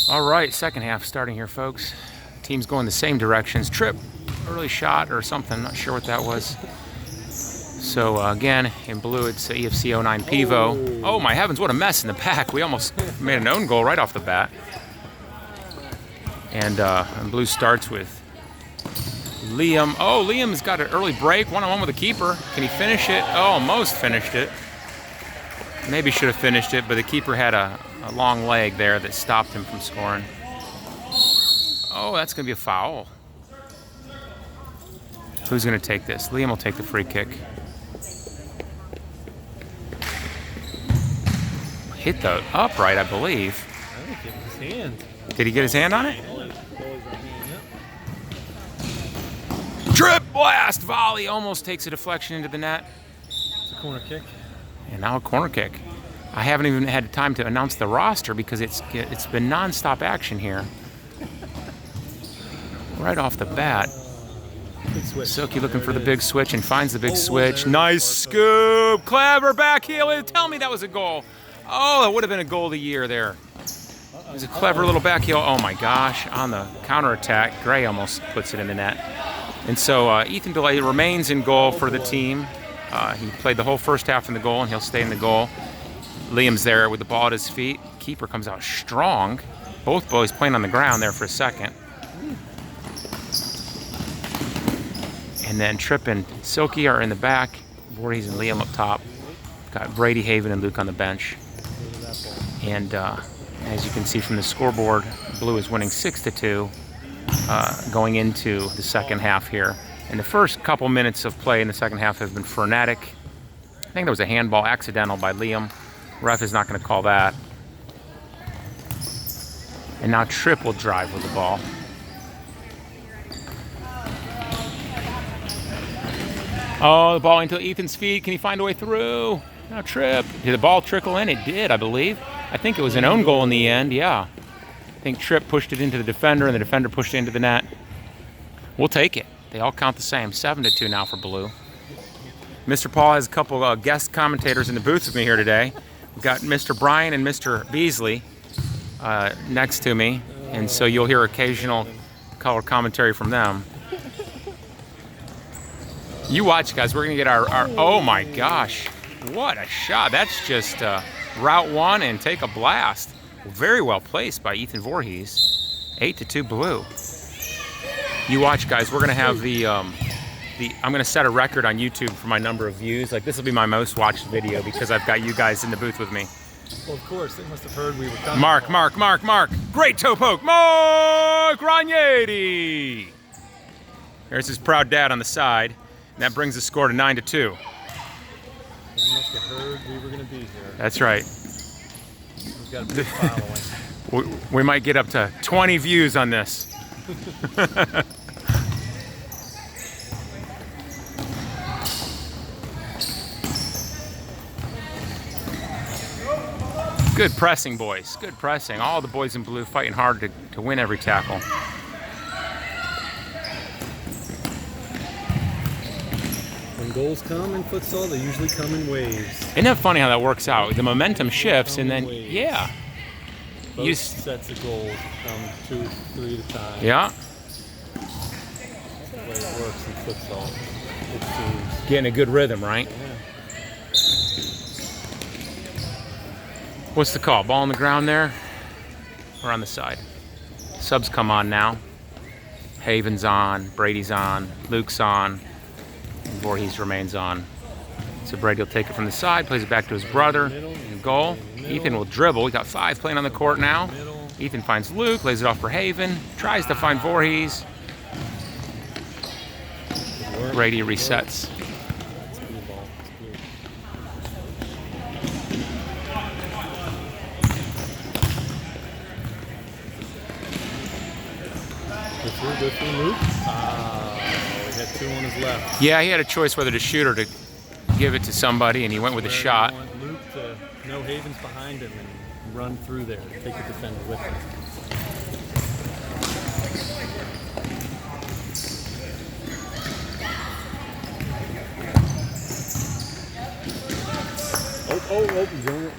All right, second half starting here, folks. Teams going the same directions. Trip, early shot or something. Not sure what that was. So again, in blue, it's EFC 09 Pivo. Oh my heavens, what a mess in the back. We almost made an own goal right off the bat. And blue starts with Liam. Oh, Liam's got an early break. One-on-one with the keeper. Can he finish it? Oh, almost finished it. Maybe should have finished it, but the keeper had a long leg there that stopped him from scoring. Oh, that's going to be a foul. Who's going to take this? Liam will take the free kick. Hit the upright, I believe. I think it was his hand. Did he get his hand on it? Trip blast volley almost takes a deflection into the net. It's a corner kick. And now a corner kick. I haven't even had time to announce the roster because it's been non-stop action here. Right off the bat. Big switch. Silky looking for the big switch and finds the big switch. Nice scoop. Clever back heel. Tell me that was a goal. Oh, that would have been a goal of the year there. It was a clever little back heel. Oh my gosh. On the counterattack, Gray almost puts it in the net. And so Ethan DeLay remains in goal for the team. He played the whole first half in the goal, and he'll stay in the goal. Liam's there with the ball at his feet. Keeper comes out strong. Both boys playing on the ground there for a second. And then Tripp and Silky are in the back. Voorhees and Liam up top. Got Brady, Haven, and Luke on the bench. And as you can see from the scoreboard, blue is winning 6-2 going into the second half here. And the first couple minutes of play in the second half have been frenetic. I think there was a handball accidental by Liam. Ref is not going to call that. And now Tripp will drive with the ball. Oh, the ball into Ethan's feet. Can he find a way through? Now Tripp. Did the ball trickle in? It did, I believe. I think it was an own goal in the end, yeah. I think Tripp pushed it into the defender, and the defender pushed it into the net. We'll take it. They all count the same. 7-2 now for blue. Mr. Paul has a couple guest commentators in the booth with me here today. We've got Mr. Bryan and Mr. Beasley next to me, and so you'll hear occasional color commentary from them. You watch, guys. We're going to get our... Oh, my gosh. What a shot. That's just route one and take a blast. Very well placed by Ethan Voorhees. 8-2 blue. You watch, guys. We're going to have I'm going to set a record on YouTube for my number of views. Like, this will be my most watched video because I've got you guys in the booth with me. Well, of course. They must have heard we were coming. Mark. Great toe poke. Mark Ranieri. There's his proud dad on the side. And that brings the score to 9-2. They must have heard we were going to be here. That's right. We've got a big following. We might get up to 20 views on this. Good pressing, boys. Good pressing. All the boys in blue fighting hard to win every tackle. When goals come in futsal, they usually come in waves. Isn't that funny how that works out? The momentum shifts, and then, Waves. yeah. Both sets of goals come 2, 3 at a time. Yeah. That's the way it works in futsal. It seems. Getting a good rhythm, right? Yeah. What's the call? Ball on the ground there? Or on the side? Subs come on now. Haven's on, Brady's on, Luke's on, and Voorhees remains on. So Brady will take it from the side, plays it back to his brother in goal. Ethan will dribble. We got 5 playing on the court now. Ethan finds Luke, lays it off for Haven, tries to find Voorhees. Brady resets. Go through Luke. He had 2 on his left. Yeah, he had a choice whether to shoot or to give it to somebody, and he went with a shot. I want Luke to know Haven's behind him and run through there, take the defender with him. Oh, he's on it.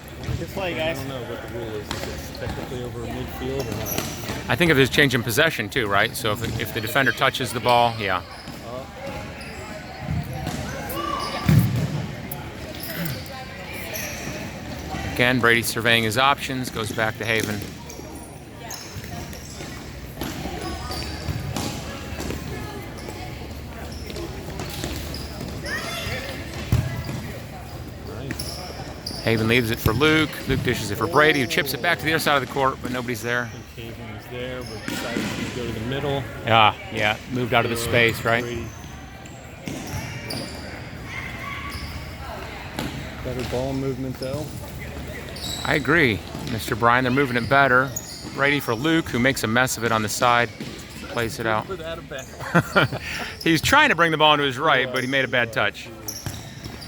play, I guys. don't know what the rule is. Is it technically over midfield or not? I think if there's change in possession too, right? So if the defender touches the ball, yeah. Again, Brady surveying his options, goes back to Haven. Nice. Haven leaves it for Luke. Luke dishes it for Brady, who chips it back to the other side of the court, but nobody's there. I think Haven was there, but decided to go to the middle. Yeah, moved out of the space, right? Brady. Better ball movement though. I agree, Mr. Bryan. They're moving it better. Brady for Luke, who makes a mess of it on the side. Plays it out. Put that back. He's trying to bring the ball into his right, but he made a bad touch.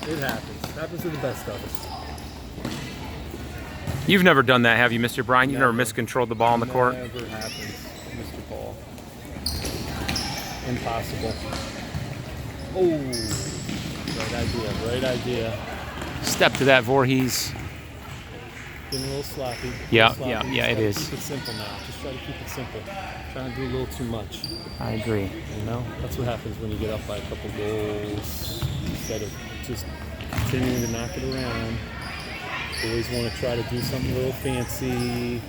It happens. Happens to the best of us. You've never done that, have you, Mr. Bryan? You've never Never. miscontrolled the ball on the court? Never happens, Mr. Paul. Impossible. Oh, right idea. Step to that, Voorhees. Getting a little sloppy. Yeah, Sloppy. yeah, Just it gotta is. Keep it simple now. Just try to keep it simple. Trying to do a little too much. I agree. You know, that's what happens when you get up by a couple goals. Instead of just continuing to knock it around, you always want to try to do something a little fancy.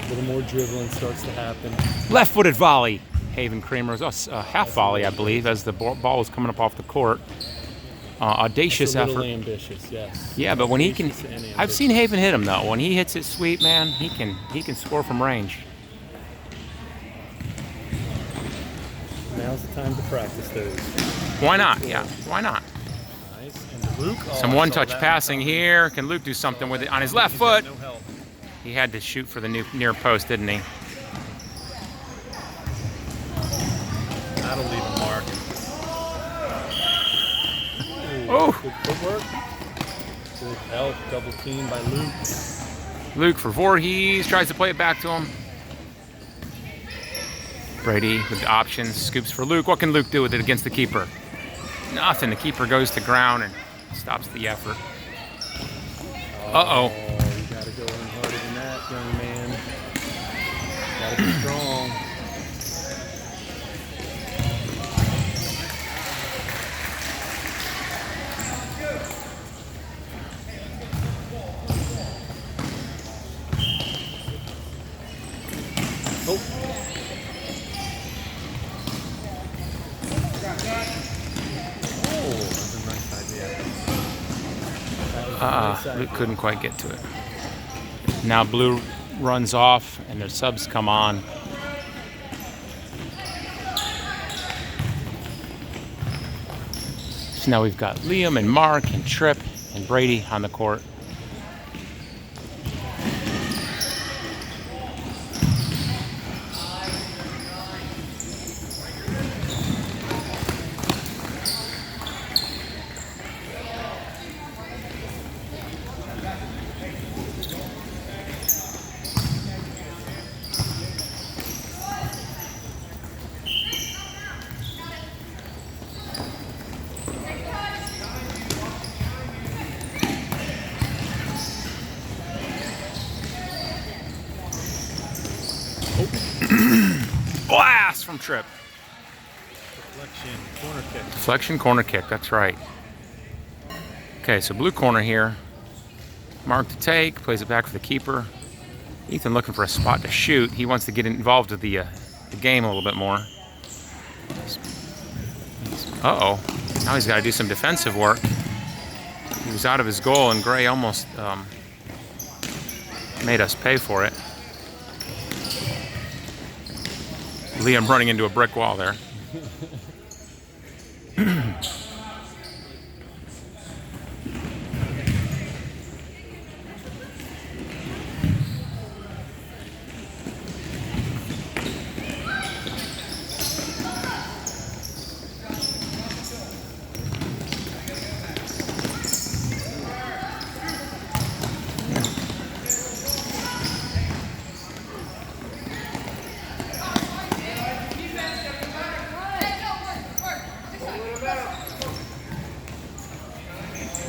A little more dribbling starts to happen. Left-footed volley. Haven Kramer was a half volley, I believe, as the ball was coming up off the court. Audacious That's a little effort. ambitious, yes. Yeah, but when he can, Audacious and I've ambitious. seen Haven hit him though. When he hits it sweet, man, he can score from range. Now's the time to practice those. Why not? Yeah, why not? Nice. And Luke. Some one-touch passing here. Can Luke do something with it on his left foot? No help. He had to shoot for the near post, didn't he? That'll leave a mark. Oh. Good footwork. Good help. Double team by Luke. Luke for Voorhees, tries to play it back to him. Brady with the options, scoops for Luke. What can Luke do with it against the keeper? Nothing. The keeper goes to ground and stops the effort. Uh-oh. You gotta go in harder than that, young man. Gotta be strong. Oh. Oh, that's a nice idea. That was a nice idea. Luke couldn't quite get to it. Now Blue runs off and their subs come on. So now we've got Liam and Mark and Tripp and Brady on the court. Blast from Tripp. Deflection, corner kick. Deflection, corner kick, that's right. Okay, so blue corner here. Mark to take, plays it back for the keeper. Ethan looking for a spot to shoot. He wants to get involved with the game a little bit more. Uh-oh. Now he's got to do some defensive work. He was out of his goal, and Gray almost made us pay for it. Liam running into a brick wall there.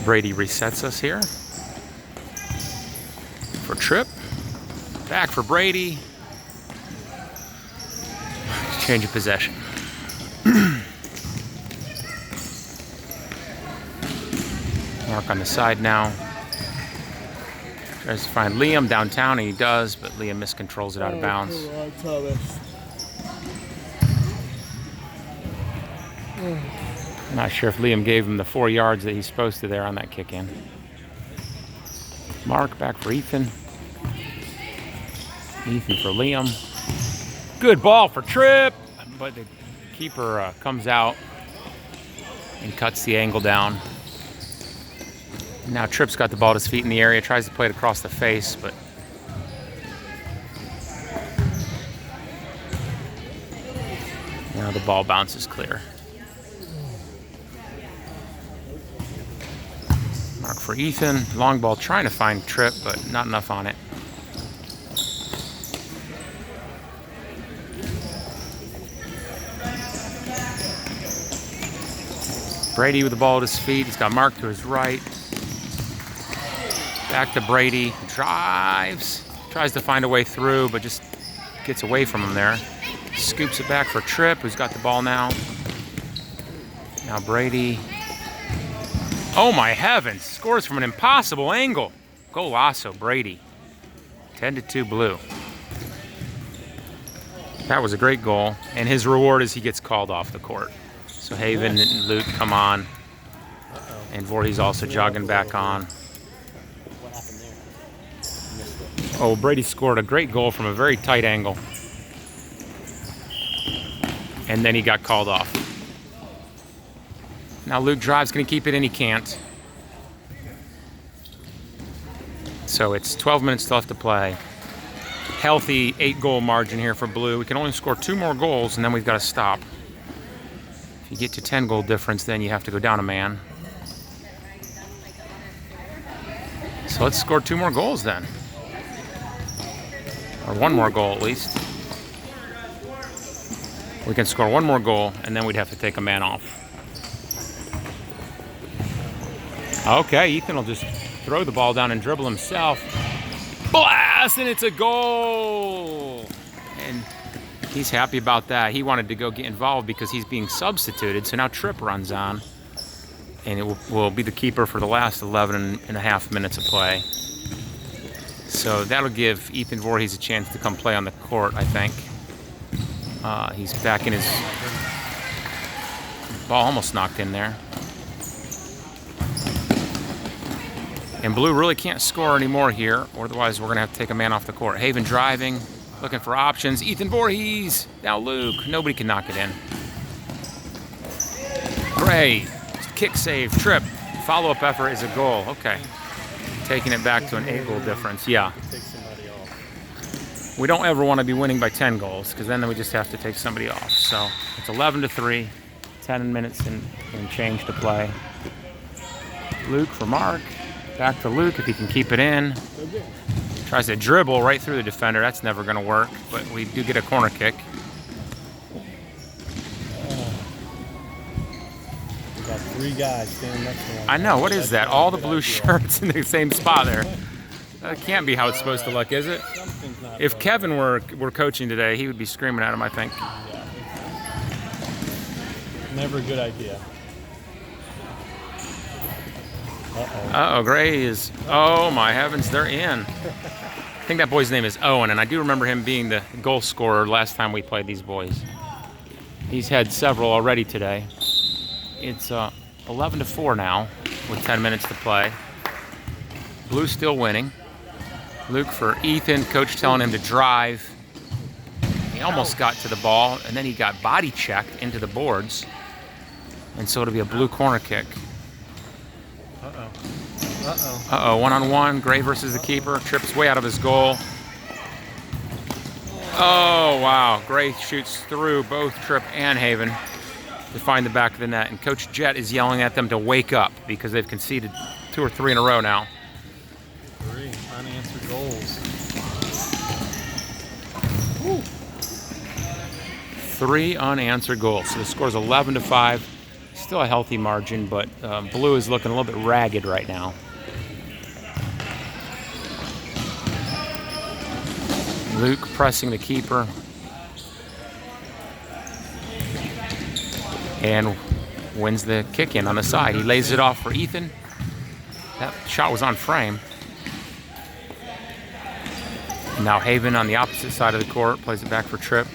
Brady resets us here. Trip. Back for Brady. Change of possession. Mark on the side now. Tries to find Liam downtown, and he does, but Liam miscontrols it out of bounds. Not sure if Liam gave him the 4 yards that he's supposed to there on that kick in. Mark back for Ethan. Ethan for Liam. Good ball for Trip, but the keeper comes out and cuts the angle down. Now Tripp's got the ball at his feet in the area, tries to play it across the face, but now the ball bounces clear. Mark for Ethan. Long ball trying to find Tripp, but not enough on it. Brady with the ball at his feet. He's got Mark to his right. Back to Brady. Drives. Tries to find a way through, but just gets away from him there. Scoops it back for Tripp, who's got the ball now. Now Brady. Oh my heavens. Scores from an impossible angle. Golasso, Brady. 10-2 Blue. That was a great goal. And his reward is he gets called off the court. So Haven and Luke come on. And Voorhees also jogging back on. Oh, Brady scored a great goal from a very tight angle. And then he got called off. Now Luke drives, going to keep it, and he can't. So it's 12 minutes left to play. Healthy 8-goal margin here for Blue. We can only score 2 more goals, and then we've got to stop. If you get to 10-goal difference, then you have to go down a man. So let's score 2 more goals then. Or 1 more goal at least. We can score 1 more goal, and then we'd have to take a man off. Okay, Ethan will just throw the ball down and dribble himself. Blast, and it's a goal! And he's happy about that. He wanted to go get involved because he's being substituted, so now Tripp runs on. And it will be the keeper for the last 11 and a half minutes of play. So that'll give Ethan Voorhees a chance to come play on the court, I think. He's back in his... Ball almost knocked in there. And Blue really can't score anymore here, or otherwise we're going to have to take a man off the court. Haven driving, looking for options. Ethan Voorhees, now Luke. Nobody can knock it in. Gray, kick save, Tripp. Follow-up effort is a goal. Okay. Taking it back to an 8-goal difference. Yeah. We don't ever want to be winning by 10 goals, because then we just have to take somebody off. So it's 11-3, 10 minutes and change to play. Luke for Mark. Back to Luke if he can keep it in. Tries to dribble right through the defender. That's never going to work, but we do get a corner kick. We got 3 guys standing next to him. I know. What is that? All the blue shirts in the same spot there. That can't be how it's supposed to look, is it? If Kevin were coaching today, he would be screaming at him, I think. Never a good idea. Uh-oh, Gray is... Oh, my heavens, they're in. I think that boy's name is Owen, and I do remember him being the goal scorer last time we played these boys. He's had several already today. It's 11-4 now with 10 minutes to play. Blue still winning. Luke for Ethan, coach telling him to drive. He almost got to the ball, and then he got body checked into the boards. And so it'll be a Blue corner kick. Uh-oh, one-on-one, Gray versus the keeper. Tripp's way out of his goal. Oh, wow. Gray shoots through both Tripp and Haven to find the back of the net. And Coach Jett is yelling at them to wake up because they've conceded 2 or 3 in a row now. 3 unanswered goals. Woo. 3 unanswered goals. So the score's 11-5. Still a healthy margin, but Blue is looking a little bit ragged right now. Luke pressing the keeper. And wins the kick in on the side. He lays it off for Ethan. That shot was on frame. Now Haven on the opposite side of the court plays it back for Tripp.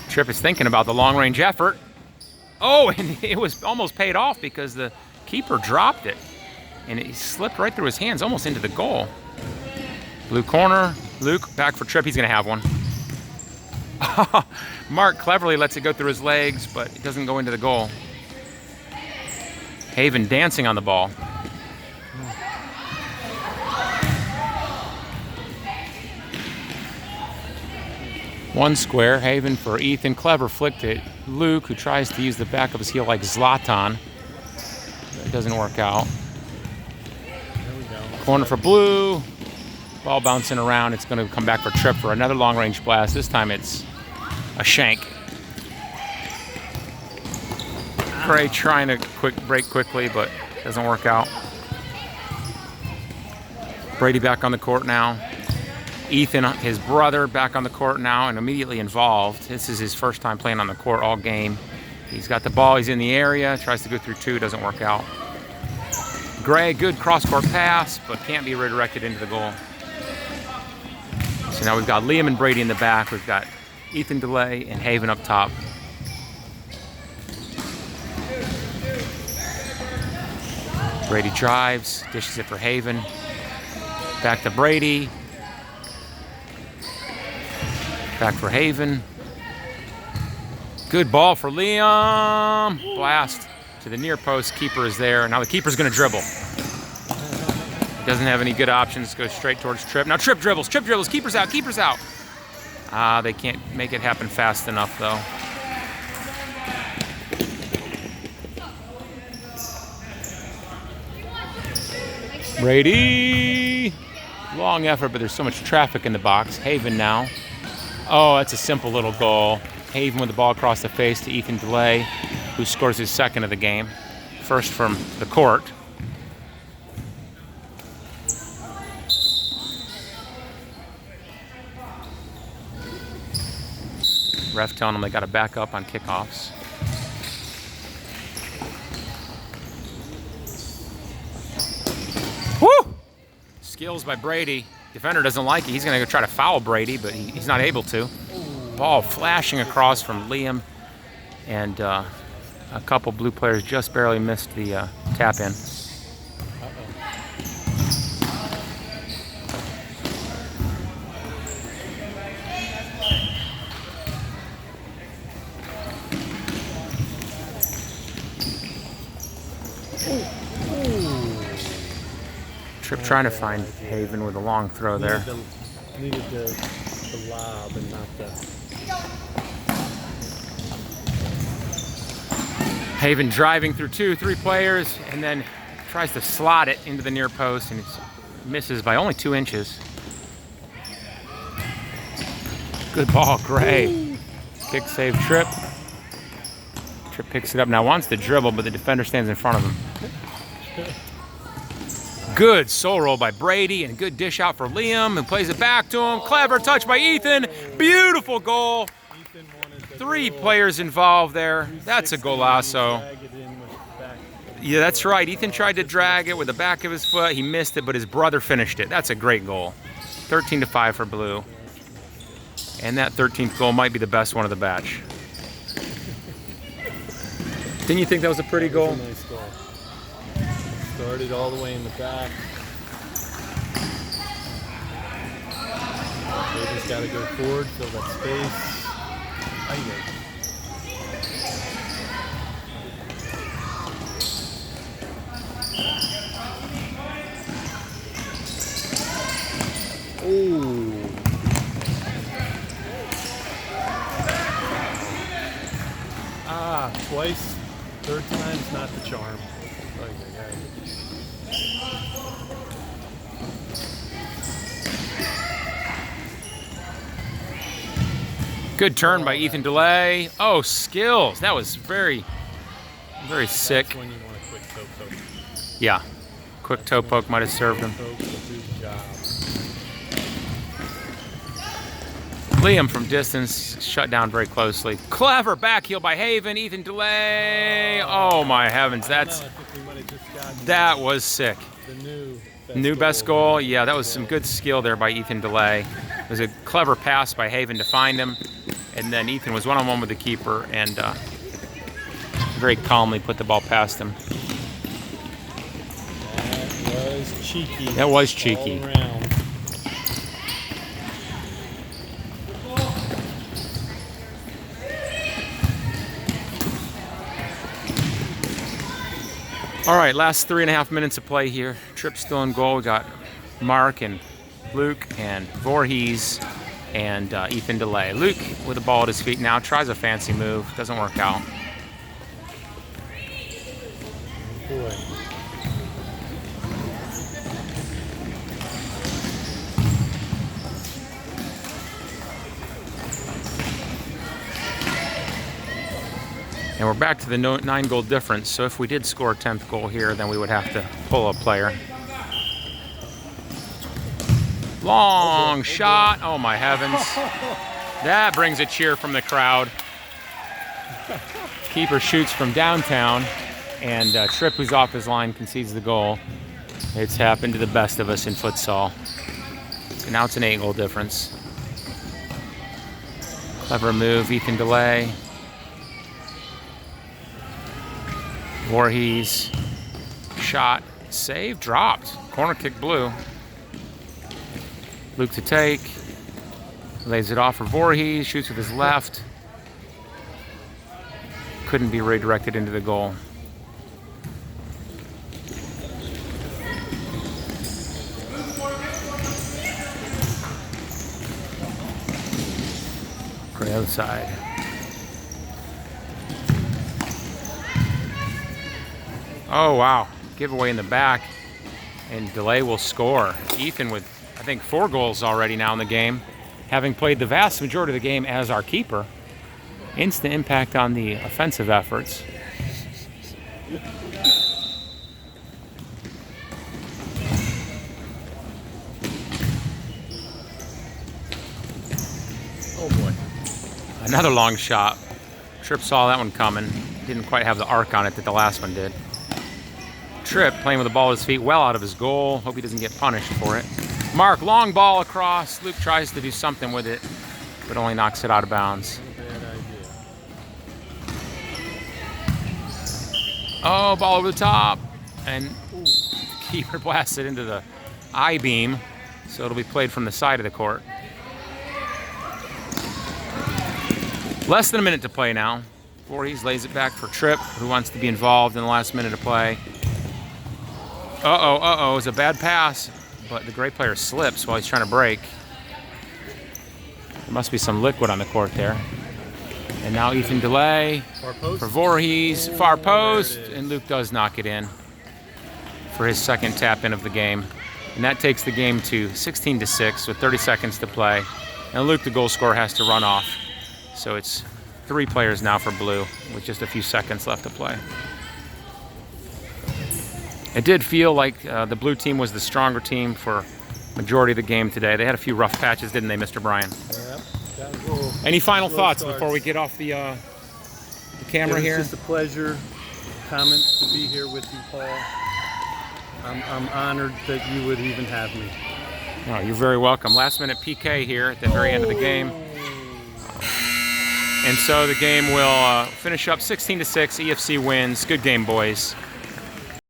Tripp is thinking about the long-range effort. Oh, and it was almost paid off because the keeper dropped it. And it slipped right through his hands, almost into the goal. Blue corner, Luke back for Tripp. He's gonna have one. Mark cleverly lets it go through his legs, but it doesn't go into the goal. Haven dancing on the ball. One square, Haven for Ethan. Clever flicked it. Luke, who tries to use the back of his heel like Zlatan. It doesn't work out. Corner for Blue. Ball bouncing around. It's going to come back for Tripp for another long-range blast. This time it's a shank. Gray trying to break quickly, but it doesn't work out. Brady back on the court now. Ethan, his brother, back on the court now and immediately involved. This is his first time playing on the court all game. He's got the ball, he's in the area, tries to go through two, doesn't work out. Gray, good cross-court pass, but can't be redirected into the goal. So now we've got Liam and Brady in the back. We've got Ethan DeLay and Haven up top. Brady drives, dishes it for Haven. Back to Brady. Back for Haven. Good ball for Liam. Blast to the near post. Keeper is there. Now the keeper's going to dribble. Doesn't have any good options. Goes straight towards Tripp. Now Tripp dribbles. Tripp dribbles. Keeper's out. Keeper's out. They can't make it happen fast enough, though. Brady. Long effort, but there's so much traffic in the box. Haven now. Oh, that's a simple little goal. Haven with the ball across the face to Ethan DeLay, who scores his second of the game. First from the court. Ref telling them they got to back up on kickoffs. Woo! Skills by Brady. Defender doesn't like it. He's going to go try to foul Brady, but he's not able to. Ball flashing across from Liam, and a couple blue players just barely missed the tap in. Tripp trying to find Haven with a long throw there. Needed the lob and not the... Haven driving through 2-3 players and then tries to slot it into the near post and it misses by only 2 inches. Good ball, Gray. Kick save Tripp. Tripp picks it up now, wants to dribble, but the defender stands in front of him. Good soul roll by Brady and good dish out for Liam, who plays it back to him. Clever touch by Ethan. Beautiful goal. 3 players involved there. That's a golazo. Yeah, that's right. Ethan tried to drag it with the back of his foot. He missed it, but his brother finished it. That's a great goal. 13-5 for Blue. And that 13th goal might be the best one of the batch. Didn't you think that was a pretty goal? That was a nice goal. Started all the way in the back. Davis got to go forward, fill that space. Ooh. Twice. Third time's not the charm. Good turn by Ethan DeLay. Oh, skills. That was very, very sick. That's when you want a quick toe poke. Yeah. Quick toe poke might have served him. Liam from distance shut down very closely. Clever back heel by Haven. Ethan delay. Oh my heavens, that was sick. The New best goal. Yeah, that was some good skill there by Ethan delay. It was a clever pass by Haven to find him, and then Ethan was one-on-one with the keeper and very calmly put the ball past him. That was cheeky. That was cheeky. All around. All right, last 3.5 minutes of play here. Tripp still in goal. We got Mark and Luke and Voorhees and Ethan delay. Luke with the ball at his feet now, tries a fancy move, doesn't work out. Boy. And we're back to the 9-goal difference, so if we did score a 10th goal here, then we would have to pull a player. Long shot, oh my heavens. That brings a cheer from the crowd. Keeper shoots from downtown, and Tripp, who's off his line, concedes the goal. It's happened to the best of us in futsal. So now it's an 8-goal difference. Clever move, Ethan delay. Voorhees, shot, save, dropped. Corner kick blue. Luke to take. Lays it off for Voorhees, shoots with his left. Couldn't be redirected into the goal. For the other side. Oh, wow. Giveaway in the back, and delay will score. Ethan with, I think, 4 goals already now in the game, having played the vast majority of the game as our keeper. Instant impact on the offensive efforts. Oh, boy. Another long shot. Tripp saw that one coming. Didn't quite have the arc on it that the last one did. Tripp playing with the ball at his feet, well out of his goal. Hope he doesn't get punished for it. Mark, long ball across. Luke tries to do something with it, but only knocks it out of bounds. Oh, ball over the top. And keeper blasts it into the I-beam, so it'll be played from the side of the court. Less than a minute to play now. Voorhees lays it back for Tripp, who wants to be involved in the last minute of play. Uh-oh, it's a bad pass, but the great player slips while he's trying to break. There must be some liquid on the court there. And now Ethan delay for Voorhees, far post, and Luke does knock it in for his second tap in of the game. And that takes the game to 16-6 with 30 seconds to play. And Luke, the goal scorer, has to run off. So it's 3 players now for blue with just a few seconds left to play. It did feel like the blue team was the stronger team for majority of the game today. They had a few rough patches, didn't they, Mr. Bryan? Yep. That was a little, any final thoughts before we get off the camera here? It's just a pleasure, comment to be here with you, Paul. I'm honored that you would even have me. Oh, you're very welcome. Last minute PK here at the very end of the game. And so the game will finish up 16-6. EFC wins. Good game, boys.